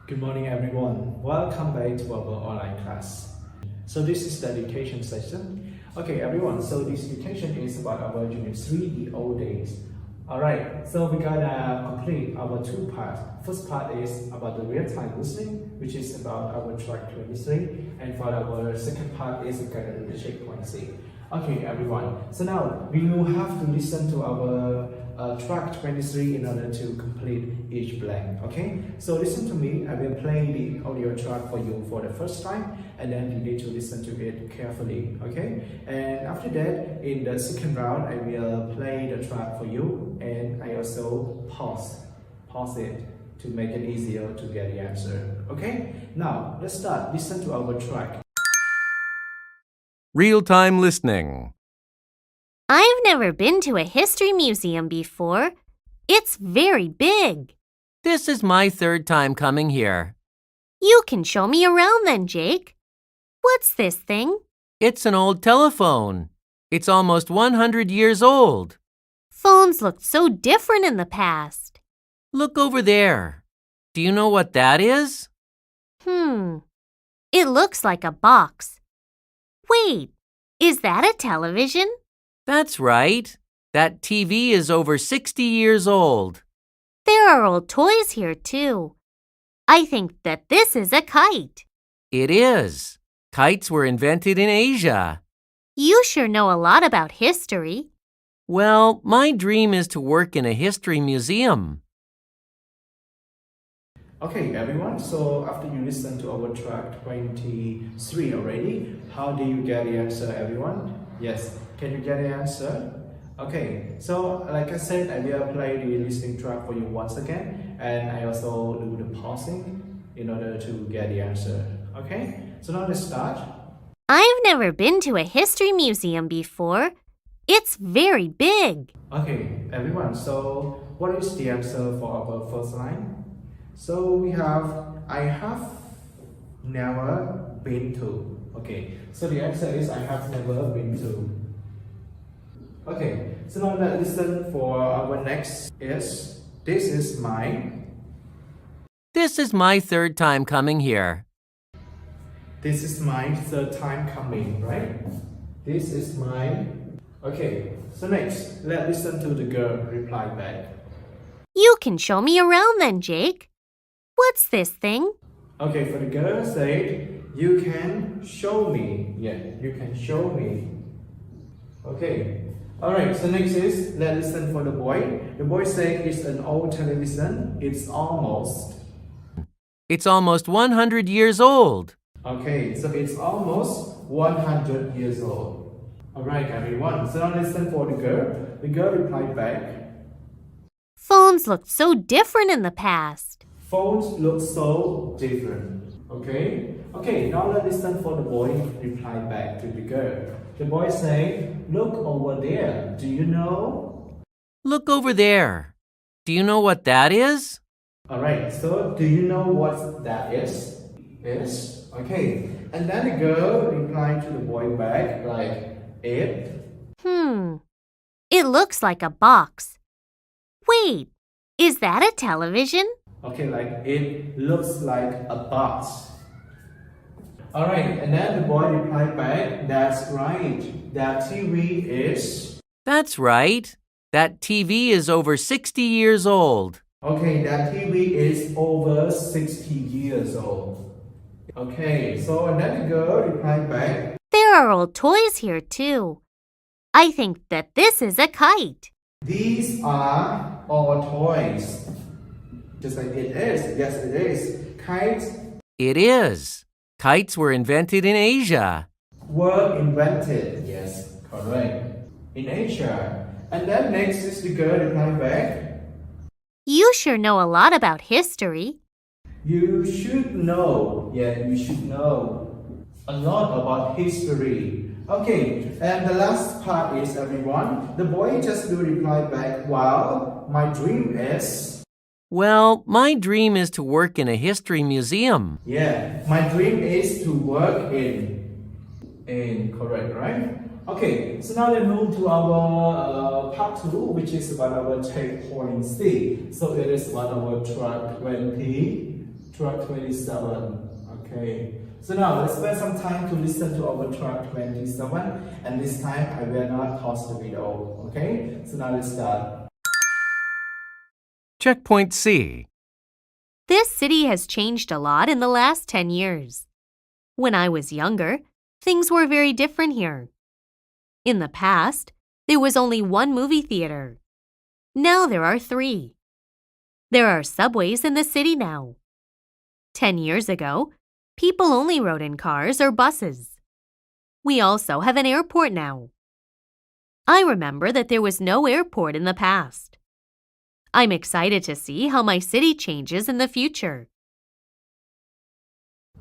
Good morning, everyone. Welcome back to our online class. So this is the dictation session. Okay, everyone. So this dictation is about our Unit 3, the old days. Alright, so we're gonna complete our two parts. First part is about the real-time listening, which is about our track 23. And for our second part is we're gonna do the checkpoint C. Okay, everyone. So now we will have to listen to our track 23 in order to complete each blank. Okay, so listen to me. I will play the audio track for you for the first time, and then you need to listen to it carefully. Okay, and after that, in the second round, I will play the track for you, and I also pause it to make it easier to get the answer. Okay, now let's start. Listen to our track. Real-time listening. I've never been to a history museum before. It's very big. This is my third time coming here. You can show me around then, Jake. What's this thing? It's an old telephone. It's almost 100 years old. Phones looked so different in the past. Look over there. Do you know what that is? It looks like a box. Wait, is that a television? That's right. That TV is over 60 years old. There are old toys here, too. I think that this is a kite. It is. Kites were invented in Asia. You sure know a lot about history. Well, my dream is to work in a history museum. Okay, everyone, so after you listen to our track 23 already, how do you get the answer, everyone? Yes, can you get the answer? Okay, so like I said, I will play the listening track for you once again, and I also do the pausing in order to get the answer. Okay, so now let's start. I've never been to a history museum before. It's very big. Okay, everyone, so what is the answer for our first line? So we have, I have never been to. Okay, so the answer is I have never been to. Okay, so now let's listen for our next is, this is my. This is my third time coming here. This is my third time coming, right? This is my. Okay, so next, let's listen to the girl reply back. You can show me around then, Jake. What's this thing? Okay, for the girl said, you can show me. Yeah, you can show me. Okay. Alright, so next is, let's listen for the boy. The boy said it's an old television. It's almost 100 years old. Okay, so it's almost 100 years old. Alright, everyone. So now listen for the girl. The girl replied back. Phones looked so different in the past. Phones look so different. Okay? Okay, now let's listen for the boy reply back to the girl. The boy said, look over there. Do you know? Look over there. Do you know what that is? Alright, so do you know what that is? Yes. Okay. And then the girl replied to the boy back like, it. It looks like a box. Wait, is that a television? Okay, like it looks like a box. Alright, and then the boy replied back, that's right. That TV is. That's right. That TV is over 60 years old. Okay, that TV is over 60 years old. Okay, so and then the girl replied back. There are old toys here, too. I think that this is a kite. These are all toys. Just like it is. Yes, it is. Kites. It is. Kites were invented in Asia. Were invented. Yes, correct. In Asia. And then next is the girl replied back. You sure know a lot about history. You should know. Yeah, you should know a lot about history. Okay, and the last part is, everyone, the boy just do reply back, well, my dream is. Well, my dream is to work in a history museum. Yeah, my dream is to work in. Correct, right? Okay, so now let's move to our part 2, which is about our checkpoint C. So it is about our track 20 Track 27. Okay. So now let's spend some time to listen to our track 27. And this time I will not pause the video. Okay. So now let's start. Checkpoint C. This city has changed a lot in the last 10 years. When I was younger, things were very different here. In the past, there was only one movie theater. Now there are 3. There are subways in the city now. 10 years ago, people only rode in cars or buses. We also have an airport now. I remember that there was no airport in the past. I'm excited to see how my city changes in the future.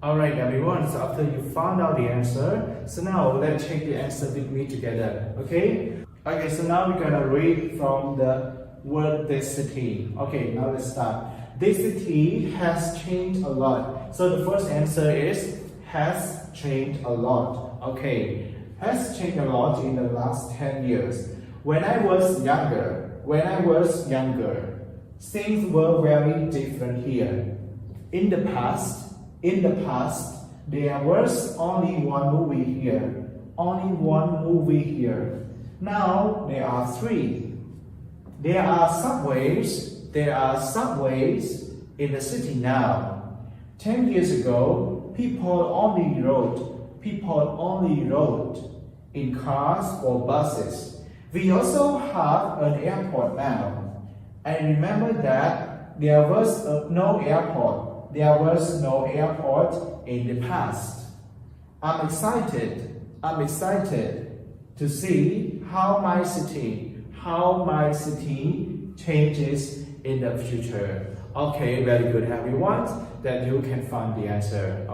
Alright everyone, so after you found out the answer, so now let's check the answer with me together, okay? Okay, so now we're gonna read from the word this city. Okay, now let's start. This city has changed a lot. So the first answer is has changed a lot. Okay, has changed a lot in the last 10 years. When I was younger, things were very different here. In the past, there was only one movie here. Now there are 3. There are subways in the city now. 10 years ago, people only rode in cars or buses. We also have an airport now. I remember that there was no airport in the past. I'm excited to see how my city changes in the future. Okay, very good everyone, that you can find the answer.